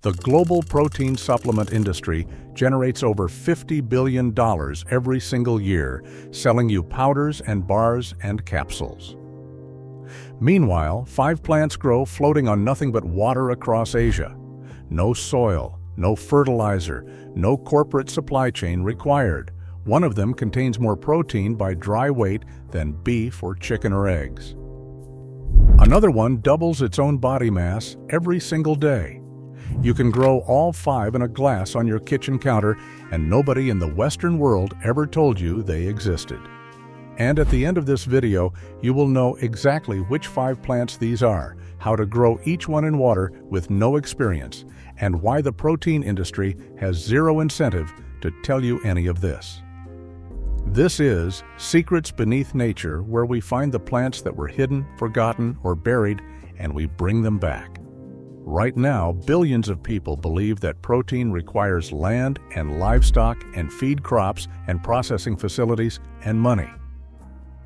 The global protein supplement industry generates over $50 billion every single year, selling you powders and bars and capsules. Meanwhile, 5 plants grow floating on nothing but water across Asia. No soil, no fertilizer, no corporate supply chain required. One of them contains more protein by dry weight than beef or chicken or eggs. Another one doubles its own body mass every single day. You can grow all 5 in a glass on your kitchen counter, and nobody in the Western world ever told you they existed. And at the end of this video, you will know exactly which 5 plants these are, how to grow each one in water with no experience, and why the protein industry has zero incentive to tell you any of this. This is Secrets Beneath Nature, where we find the plants that were hidden, forgotten, or buried, and we bring them back. Right now, billions of people believe that protein requires land and livestock and feed crops and processing facilities and money.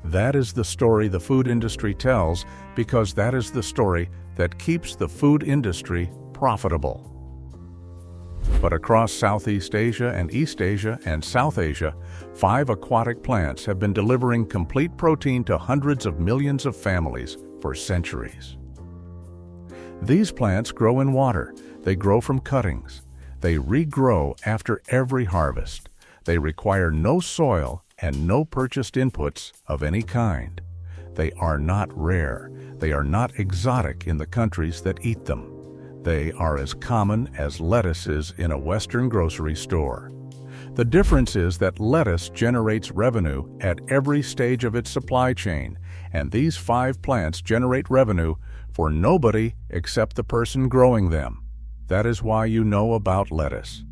That is the story the food industry tells, because that is the story that keeps the food industry profitable. But across Southeast Asia and East Asia and South Asia, 5 aquatic plants have been delivering complete protein to hundreds of millions of families for centuries. These plants grow in water. They grow from cuttings. They regrow after every harvest. They require no soil and no purchased inputs of any kind. They are not rare. They are not exotic in the countries that eat them. They are as common as lettuce is in a Western grocery store. The difference is that lettuce generates revenue at every stage of its supply chain, and these 5 plants generate revenue for nobody except the person growing them. That is why you know about lettuce.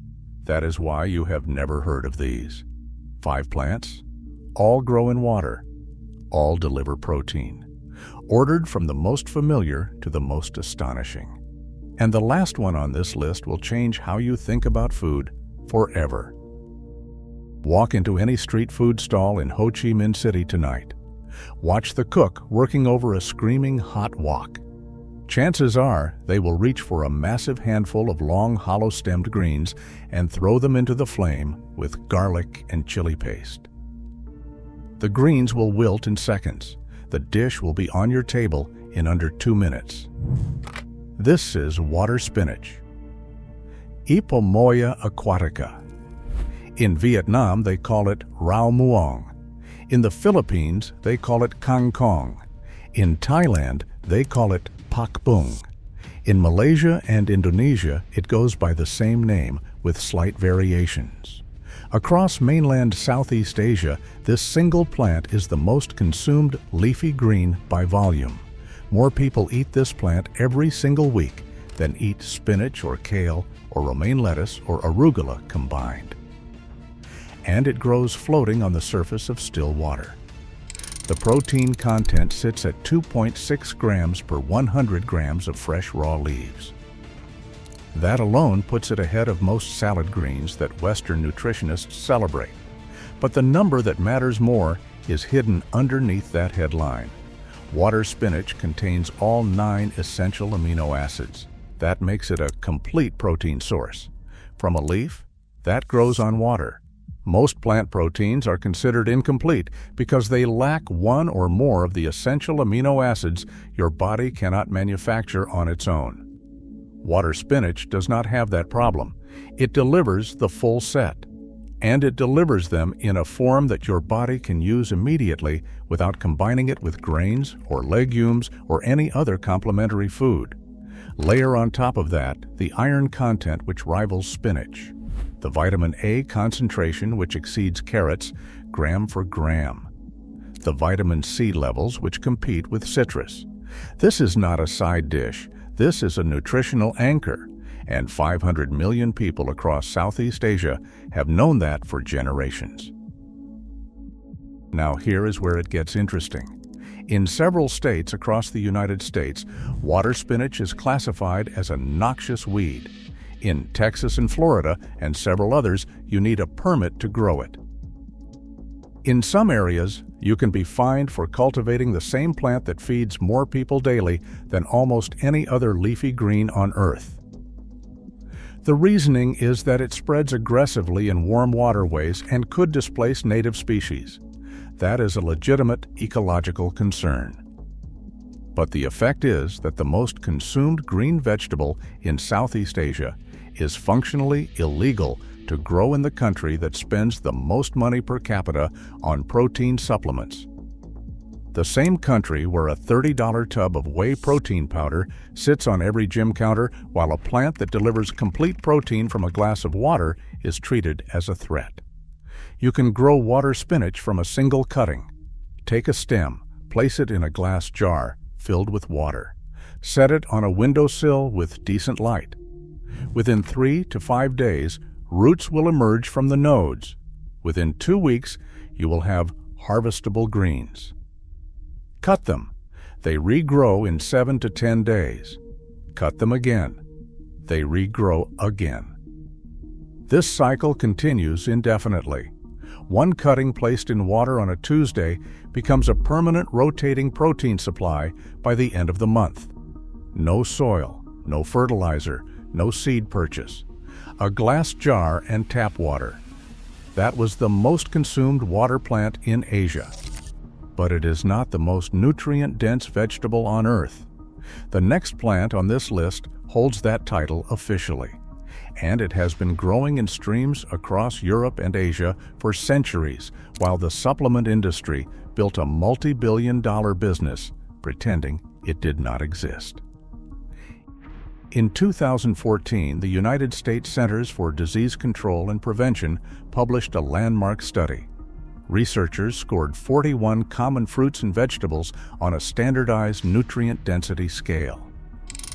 That is why you have never heard of these. 5 plants, all grow in water, all deliver protein, ordered from the most familiar to the most astonishing. And the last one on this list will change how you think about food forever. Walk into any street food stall in Ho Chi Minh City tonight. Watch the cook working over a screaming hot wok. Chances are they will reach for a massive handful of long, hollow-stemmed greens and throw them into the flame with garlic and chili paste. The greens will wilt in seconds. The dish will be on your table in under 2 minutes. This is water spinach, Ipomoea aquatica. In Vietnam, they call it rau muong. In the Philippines, they call it kangkong. In Thailand, they call it pak bung. In Malaysia and Indonesia, it goes by the same name with slight variations. Across mainland Southeast Asia, this single plant is the most consumed leafy green by volume. More people eat this plant every single week than eat spinach or kale or romaine lettuce or arugula combined. And it grows floating on the surface of still water. The protein content sits at 2.6 grams per 100 grams of fresh raw leaves. That alone puts it ahead of most salad greens that Western nutritionists celebrate. But the number that matters more is hidden underneath that headline. Water spinach contains all 9 essential amino acids. That makes it a complete protein source. From a leaf, that grows on water. Most plant proteins are considered incomplete because they lack one or more of the essential amino acids your body cannot manufacture on its own. Water spinach does not have that problem. It delivers the full set. And it delivers them in a form that your body can use immediately without combining it with grains or legumes or any other complementary food. Layer on top of that the iron content which rivals spinach, the vitamin A concentration which exceeds carrots gram for gram, the vitamin C levels which compete with citrus. This is not a side dish. This is a nutritional anchor. And 500 million people across Southeast Asia have known that for generations. Now here is where it gets interesting. In several states across the United States, water spinach is classified as a noxious weed. In Texas and Florida and several others, you need a permit to grow it. In some areas, you can be fined for cultivating the same plant that feeds more people daily than almost any other leafy green on Earth. The reasoning is that it spreads aggressively in warm waterways and could displace native species. That is a legitimate ecological concern. But the effect is that the most consumed green vegetable in Southeast Asia is functionally illegal to grow in the country that spends the most money per capita on protein supplements. The same country where a $30 tub of whey protein powder sits on every gym counter while a plant that delivers complete protein from a glass of water is treated as a threat. You can grow water spinach from a single cutting. Take a stem, place it in a glass jar filled with water. Set it on a windowsill with decent light. Within 3 to 5 days, roots will emerge from the nodes. Within 2 weeks, you will have harvestable greens. Cut them. They regrow in 7 to 10 days. Cut them again. They regrow again. This cycle continues indefinitely. One cutting placed in water on a Tuesday becomes a permanent rotating protein supply by the end of the month. No soil, no fertilizer, no seed purchase. A glass jar and tap water. That was the most consumed water plant in Asia. But it is not the most nutrient-dense vegetable on Earth. The next plant on this list holds that title officially, and it has been growing in streams across Europe and Asia for centuries, while the supplement industry built a multi-billion-dollar business pretending it did not exist. In 2014, the United States Centers for Disease Control and Prevention published a landmark study. Researchers scored 41 common fruits and vegetables on a standardized nutrient density scale.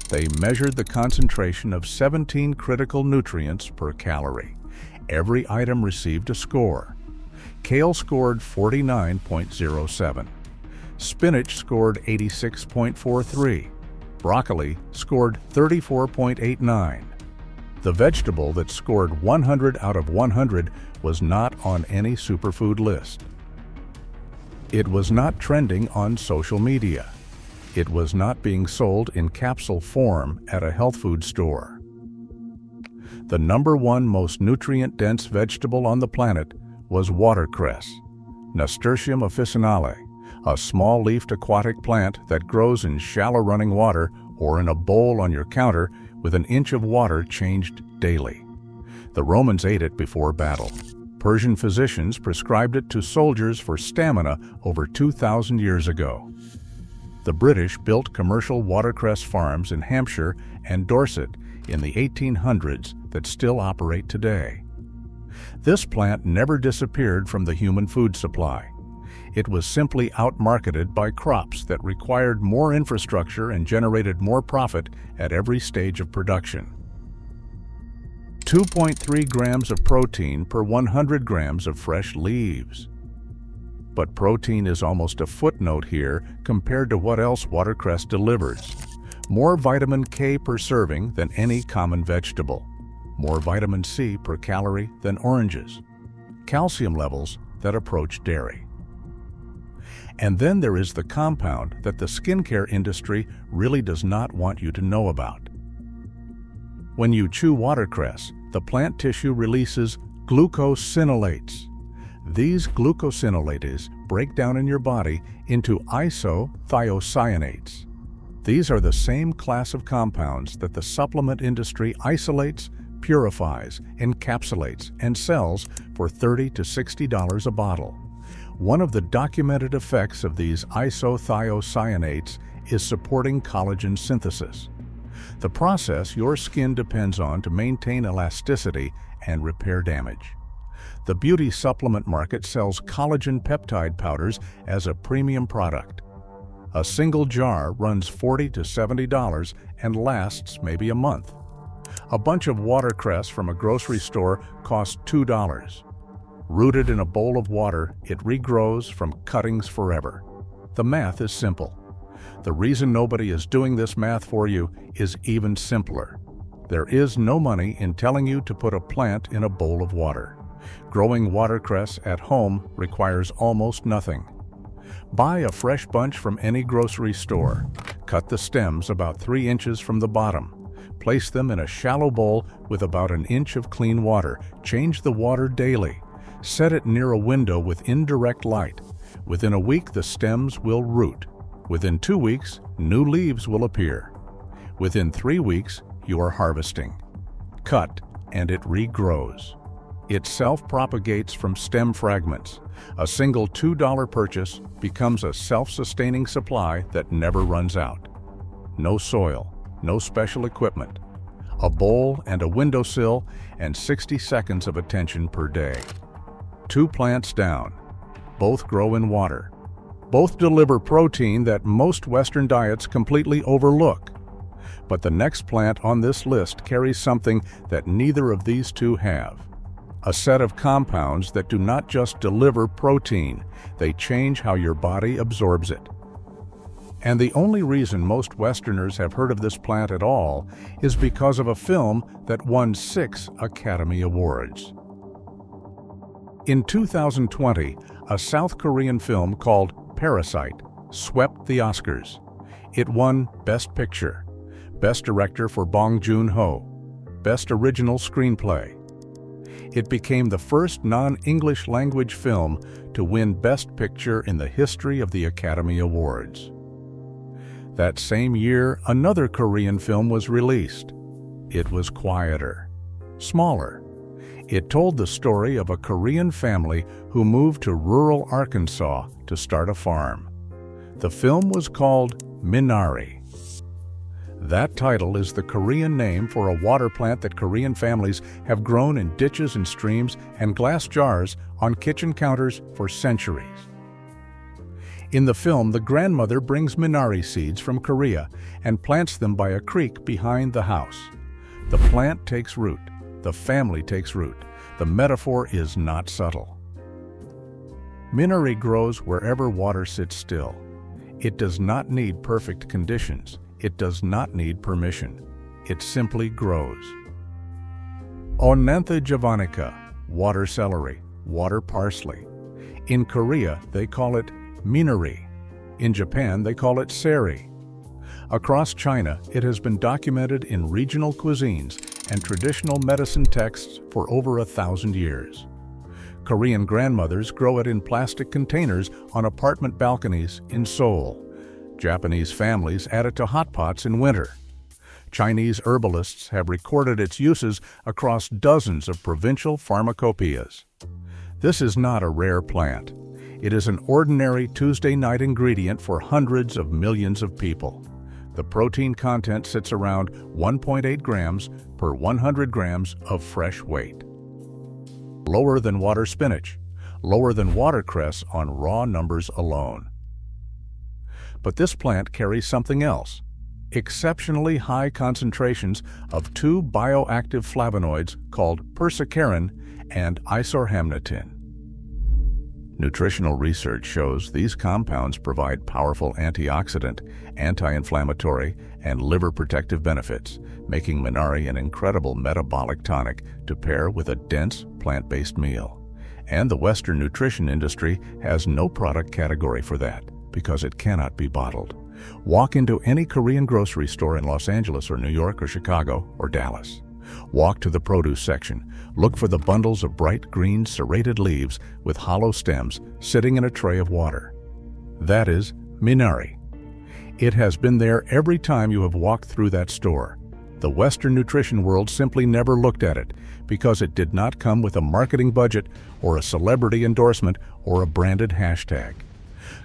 They measured the concentration of 17 critical nutrients per calorie. Every item received a score. Kale scored 49.07. Spinach scored 86.43. Broccoli scored 34.89. The vegetable that scored 100 out of 100 was not on any superfood list. It was not trending on social media. It was not being sold in capsule form at a health food store. The number one most nutrient-dense vegetable on the planet was watercress, Nasturtium officinale, a small-leafed aquatic plant that grows in shallow running water or in a bowl on your counter with an inch of water changed daily. The Romans ate it before battle. Persian physicians prescribed it to soldiers for stamina over 2,000 years ago. The British built commercial watercress farms in Hampshire and Dorset in the 1800s that still operate today. This plant never disappeared from the human food supply. It was simply outmarketed by crops that required more infrastructure and generated more profit at every stage of production. 2.3 grams of protein per 100 grams of fresh leaves. But protein is almost a footnote here compared to what else watercress delivers. More vitamin K per serving than any common vegetable. More vitamin C per calorie than oranges. Calcium levels that approach dairy. And then there is the compound that the skincare industry really does not want you to know about. When you chew watercress, the plant tissue releases glucosinolates. These glucosinolates break down in your body into isothiocyanates. These are the same class of compounds that the supplement industry isolates, purifies, encapsulates, and sells for $30 to $60 a bottle. One of the documented effects of these isothiocyanates is supporting collagen synthesis, the process your skin depends on to maintain elasticity and repair damage. The beauty supplement market sells collagen peptide powders as a premium product. A single jar runs $40 to $70 and lasts maybe a month. A bunch of watercress from a grocery store costs $2. Rooted in a bowl of water, it regrows from cuttings forever. The math is simple. The reason nobody is doing this math for you is even simpler. There is no money in telling you to put a plant in a bowl of water. Growing watercress at home requires almost nothing. Buy a fresh bunch from any grocery store. Cut the stems about 3 inches from the bottom. Place them in a shallow bowl with about an inch of clean water. Change the water daily. Set it near a window with indirect light. Within a week, the stems will root. Within 2 weeks, new leaves will appear. Within 3 weeks, you are harvesting. Cut, and it regrows. It self-propagates from stem fragments. A single $2 purchase becomes a self-sustaining supply that never runs out. No soil, no special equipment. A bowl and a windowsill, and 60 seconds of attention per day. 2 plants down. Both grow in water. Both deliver protein that most Western diets completely overlook. But the next plant on this list carries something that neither of these two have. A set of compounds that do not just deliver protein, they change how your body absorbs it. And the only reason most Westerners have heard of this plant at all is because of a film that won 6 Academy Awards. In 2020, a South Korean film called Parasite swept the Oscars. It won Best Picture, Best Director for Bong Joon-ho, Best Original Screenplay. It became the first non-English language film to win Best Picture in the history of the Academy Awards. That same year, another Korean film was released. It was quieter, smaller. It told the story of a Korean family who moved to rural Arkansas to start a farm. The film was called Minari. That title is the Korean name for a water plant that Korean families have grown in ditches and streams and glass jars on kitchen counters for centuries. In the film, the grandmother brings minari seeds from Korea and plants them by a creek behind the house. The plant takes root. The family takes root. The metaphor is not subtle. Minari grows wherever water sits still. It does not need perfect conditions. It does not need permission. It simply grows. Onantha javanica, water celery, water parsley. In Korea, they call it minari. In Japan, they call it seri. Across China, it has been documented in regional cuisines and traditional medicine texts for over 1,000 years. Korean grandmothers grow it in plastic containers on apartment balconies in Seoul. Japanese families add it to hot pots in winter. Chinese herbalists have recorded its uses across dozens of provincial pharmacopoeias. This is not a rare plant. It is an ordinary Tuesday night ingredient for hundreds of millions of people. The protein content sits around 1.8 grams per 100 grams of fresh weight. Lower than water spinach, lower than watercress on raw numbers alone. But this plant carries something else, exceptionally high concentrations of 2 bioactive flavonoids called persicarin and isorhamnitin. Nutritional research shows these compounds provide powerful antioxidant, anti-inflammatory, and liver protective benefits, making minari an incredible metabolic tonic to pair with a dense plant-based meal. And the Western nutrition industry has no product category for that, because it cannot be bottled. Walk into any Korean grocery store in Los Angeles or New York or Chicago or Dallas. Walk to the produce section. Look for the bundles of bright green serrated leaves with hollow stems sitting in a tray of water. That is minari. It has been there every time you have walked through that store. The Western nutrition world simply never looked at it because it did not come with a marketing budget or a celebrity endorsement or a branded hashtag.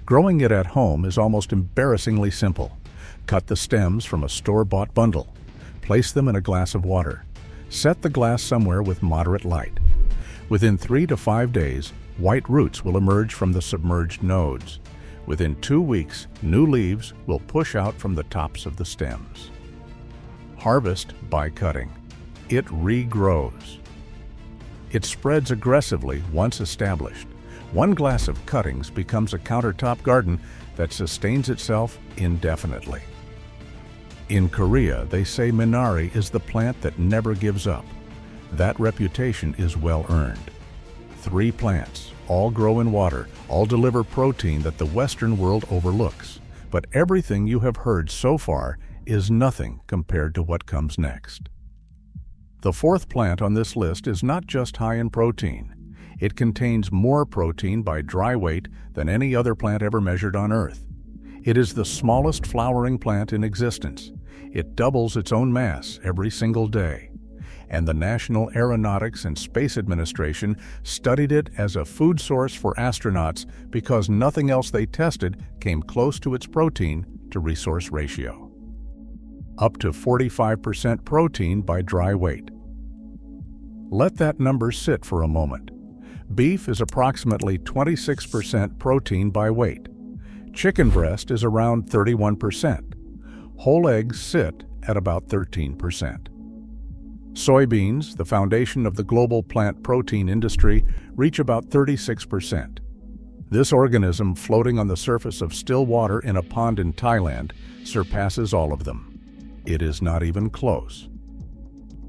Growing it at home is almost embarrassingly simple. Cut the stems from a store-bought bundle. Place them in a glass of water. Set the glass somewhere with moderate light. Within 3 to 5 days, white roots will emerge from the submerged nodes. Within 2 weeks, new leaves will push out from the tops of the stems. Harvest by cutting. It regrows. It spreads aggressively once established. 1 glass of cuttings becomes a countertop garden that sustains itself indefinitely. In Korea, they say minari is the plant that never gives up. That reputation is well earned. 3 plants, all grow in water, all deliver protein that the Western world overlooks. But everything you have heard so far is nothing compared to what comes next. The fourth plant on this list is not just high in protein. It contains more protein by dry weight than any other plant ever measured on Earth. It is the smallest flowering plant in existence. It doubles its own mass every single day. And the National Aeronautics and Space Administration studied it as a food source for astronauts because nothing else they tested came close to its protein to resource ratio. Up to 45% protein by dry weight. Let that number sit for a moment. Beef is approximately 26% protein by weight. Chicken breast is around 31%. Whole eggs sit at about 13%. Soybeans, the foundation of the global plant protein industry, reach about 36%. This organism floating on the surface of still water in a pond in Thailand surpasses all of them. It is not even close.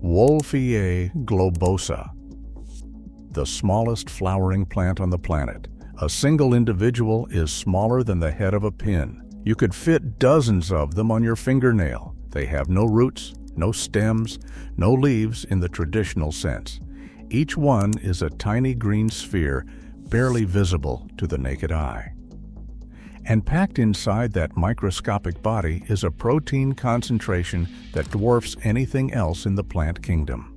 Wolfia globosa, the smallest flowering plant on the planet. A single individual is smaller than the head of a pin. You could fit dozens of them on your fingernail. They have no roots, no stems, no leaves in the traditional sense. Each one is a tiny green sphere, barely visible to the naked eye. And packed inside that microscopic body is a protein concentration that dwarfs anything else in the plant kingdom.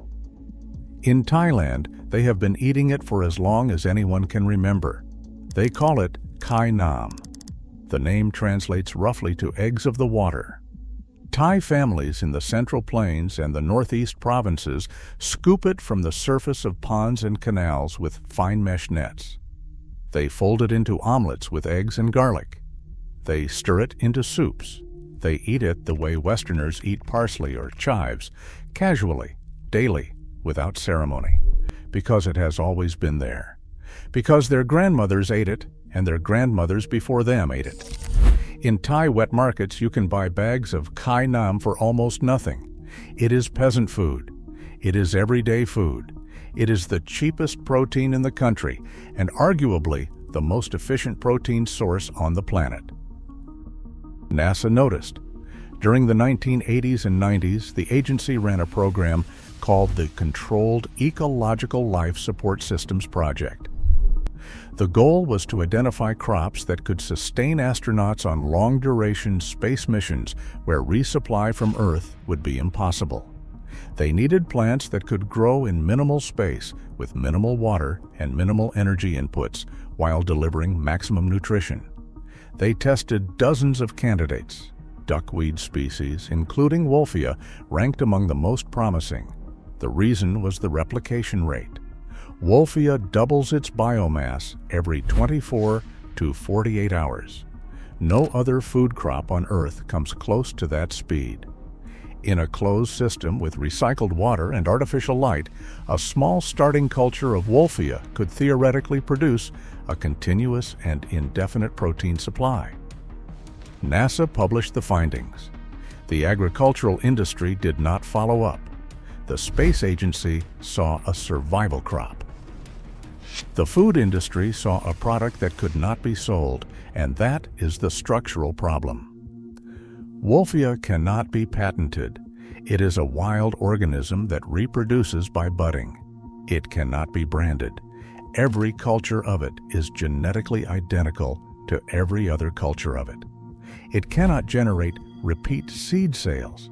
In Thailand, they have been eating it for as long as anyone can remember. They call it Kai Nam. The name translates roughly to eggs of the water. Thai families in the Central Plains and the Northeast provinces scoop it from the surface of ponds and canals with fine mesh nets. They fold it into omelets with eggs and garlic. They stir it into soups. They eat it the way Westerners eat parsley or chives, casually, daily, without ceremony, because it has always been there. Because their grandmothers ate it, and their grandmothers before them ate it. In Thai wet markets, you can buy bags of Kai Nam for almost nothing. It is peasant food. It is everyday food. It is the cheapest protein in the country, and arguably the most efficient protein source on the planet. NASA noticed. During the 1980s and 90s, the agency ran a program called the Controlled Ecological Life Support Systems Project. The goal was to identify crops that could sustain astronauts on long-duration space missions where resupply from Earth would be impossible. They needed plants that could grow in minimal space with minimal water and minimal energy inputs while delivering maximum nutrition. They tested dozens of candidates. Duckweed species, including wolfia, ranked among the most promising. The reason was the replication rate. Wolfia doubles its biomass every 24 to 48 hours. No other food crop on Earth comes close to that speed. In a closed system with recycled water and artificial light, a small starting culture of wolfia could theoretically produce a continuous and indefinite protein supply. NASA published the findings. The agricultural industry did not follow up. The space agency saw a survival crop. The food industry saw a product that could not be sold, and that is the structural problem. Wolfia cannot be patented. It is a wild organism that reproduces by budding. It cannot be branded. Every culture of it is genetically identical to every other culture of it. It cannot generate repeat seed sales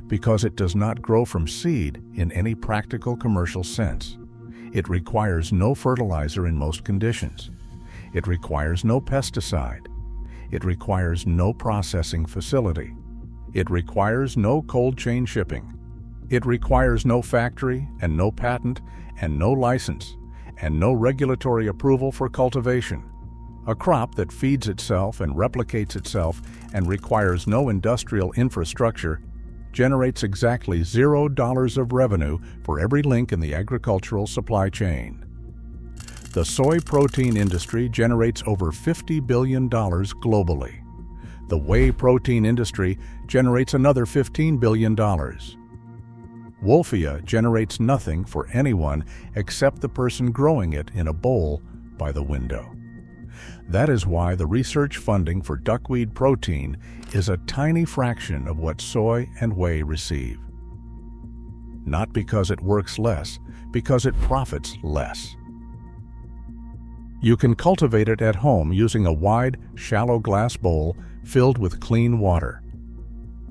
because it does not grow from seed in any practical commercial sense. It requires no fertilizer in most conditions. It requires no pesticide. It requires no processing facility. It requires no cold chain shipping. It requires no factory and no patent and no license and no regulatory approval for cultivation. A crop that feeds itself and replicates itself and requires no industrial infrastructure generates exactly $0 of revenue for every link in the agricultural supply chain. The soy protein industry generates over $50 billion globally. The whey protein industry generates another $15 billion. Wolfia generates nothing for anyone except the person growing it in a bowl by the window. That is why the research funding for duckweed protein is a tiny fraction of what soy and whey receive. Not because it works less, because it profits less. You can cultivate it at home using a wide, shallow glass bowl filled with clean water.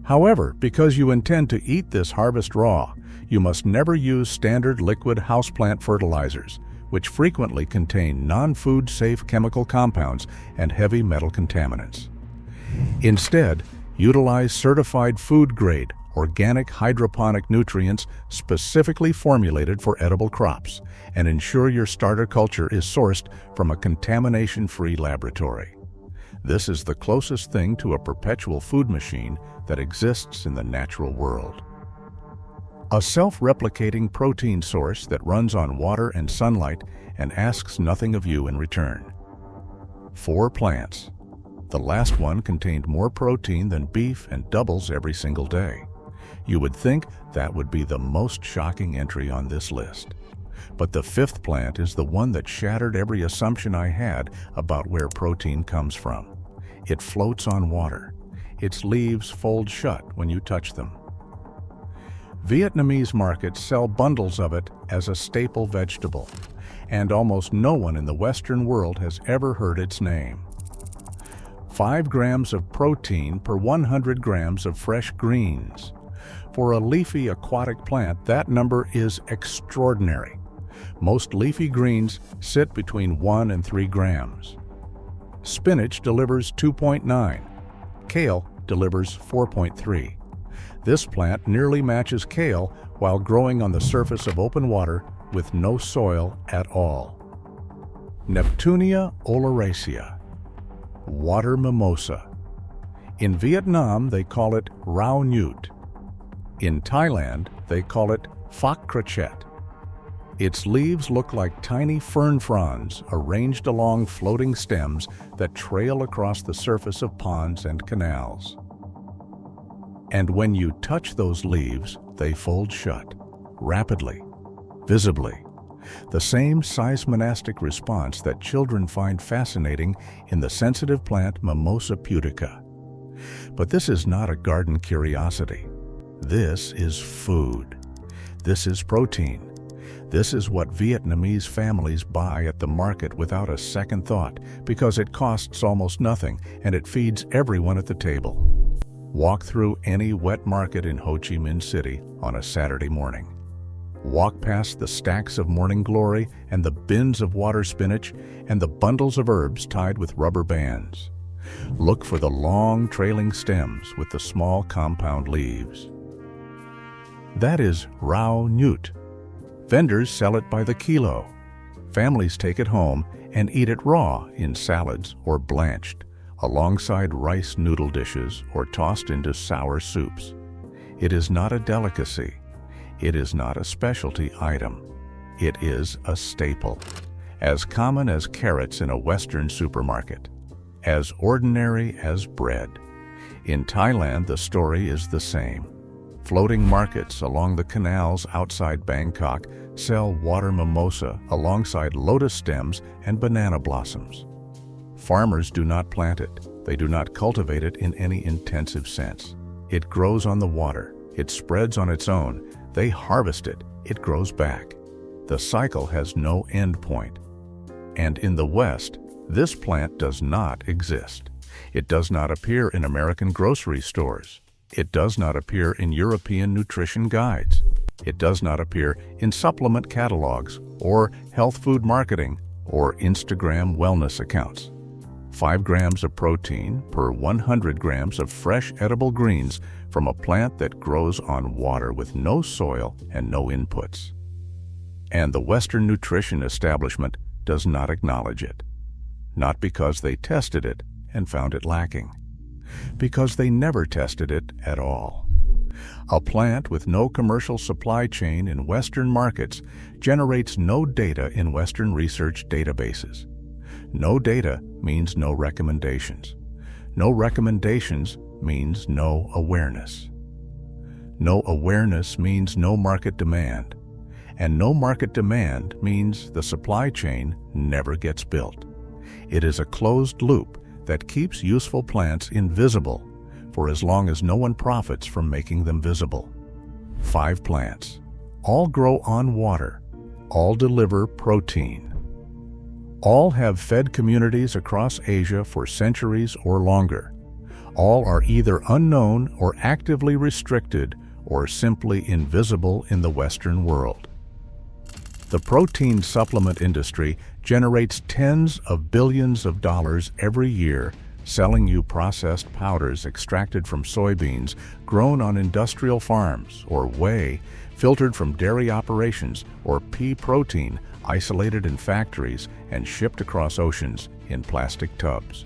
However, because you intend to eat this harvest raw, you must never use standard liquid houseplant fertilizers, which frequently contain non-food safe chemical compounds and heavy metal contaminants. Instead, utilize certified food-grade, organic hydroponic nutrients specifically formulated for edible crops, and ensure your starter culture is sourced from a contamination-free laboratory. This is the closest thing to a perpetual food machine that exists in the natural world. A self-replicating protein source that runs on water and sunlight and asks nothing of you in return. 4 plants. The last one contained more protein than beef and doubles every single day. You would think that would be the most shocking entry on this list. But the 5th plant is the one that shattered every assumption I had about where protein comes from. It floats on water. Its leaves fold shut when you touch them. Vietnamese markets sell bundles of it as a staple vegetable, and almost no one in the Western world has ever heard its name. 5 grams of protein per 100 grams of fresh greens. For a leafy aquatic plant, that number is extraordinary. Most leafy greens sit between 1 and 3 grams. Spinach delivers 2.9. Kale delivers 4.3. This plant nearly matches kale while growing on the surface of open water with no soil at all. Neptunia oleracea, water mimosa. In Vietnam, they call it rau nhuet. In Thailand, they call it phak krachet. Its leaves look like tiny fern fronds arranged along floating stems that trail across the surface of ponds and canals. And when you touch those leaves, they fold shut, rapidly, visibly. The same seismonastic response that children find fascinating in the sensitive plant Mimosa pudica. But this is not a garden curiosity. This is food. This is protein. This is what Vietnamese families buy at the market without a second thought, because it costs almost nothing and it feeds everyone at the table. Walk through any wet market in Ho Chi Minh City on a Saturday morning. Walk past the stacks of morning glory and the bins of water spinach and the bundles of herbs tied with rubber bands. Look for the long trailing stems with the small compound leaves. That is rau nhuet. Vendors sell it by the kilo. Families take it home and eat it raw in salads or blanched, alongside rice noodle dishes or tossed into sour soups. It is not a delicacy. It is not a specialty item. It is a staple, as common as carrots in a Western supermarket, as ordinary as bread. In Thailand, the story is the same. Floating markets along the canals outside Bangkok sell water mimosa alongside lotus stems and banana blossoms. Farmers do not plant it. They do not cultivate it in any intensive sense. It grows on the water. It spreads on its own. They harvest it. It grows back. The cycle has no end point. And in the West, this plant does not exist. It does not appear in American grocery stores. It does not appear in European nutrition guides. It does not appear in supplement catalogs or health food marketing or Instagram wellness accounts. 5 grams of protein per 100 grams of fresh edible greens from a plant that grows on water with no soil and no inputs. And the Western nutrition establishment does not acknowledge it. Not because they tested it and found it lacking. Because they never tested it at all. A plant with no commercial supply chain in Western markets generates no data in Western research databases. No data means no recommendations. No recommendations means no awareness. No awareness means no market demand. And no market demand means the supply chain never gets built. It is a closed loop that keeps useful plants invisible for as long as no one profits from making them visible. 5 plants. All grow on water. All deliver protein. All have fed communities across Asia for centuries or longer. All are either unknown or actively restricted or simply invisible in the Western world. The protein supplement industry generates tens of billions of dollars every year selling you processed powders extracted from soybeans grown on industrial farms, or whey filtered from dairy operations, or pea protein isolated in factories and shipped across oceans in plastic tubs.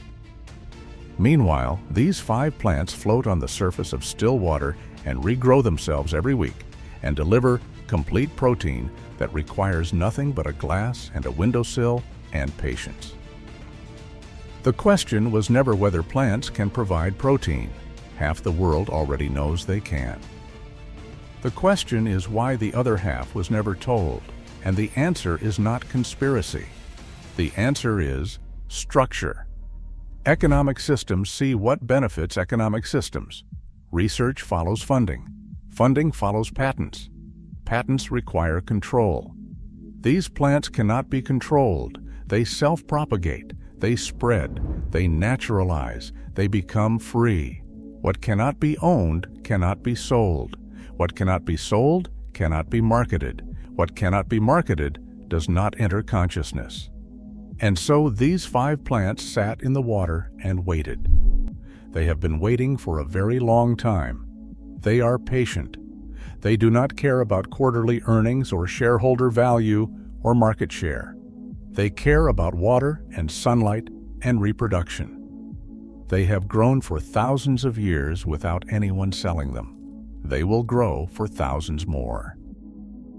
Meanwhile, these 5 plants float on the surface of still water and regrow themselves every week and deliver complete protein that requires nothing but a glass and a windowsill and patience. The question was never whether plants can provide protein. Half the world already knows they can. The question is why the other half was never told, and the answer is not conspiracy. The answer is structure. Economic systems see what benefits economic systems. Research follows funding. Funding follows patents. Patents require control. These plants cannot be controlled. They self-propagate. They spread. They naturalize. They become free. What cannot be owned cannot be sold. What cannot be sold cannot be marketed. What cannot be marketed does not enter consciousness. And so these 5 plants sat in the water and waited. They have been waiting for a very long time. They are patient. They do not care about quarterly earnings or shareholder value or market share. They care about water and sunlight and reproduction. They have grown for thousands of years without anyone selling them. They will grow for thousands more.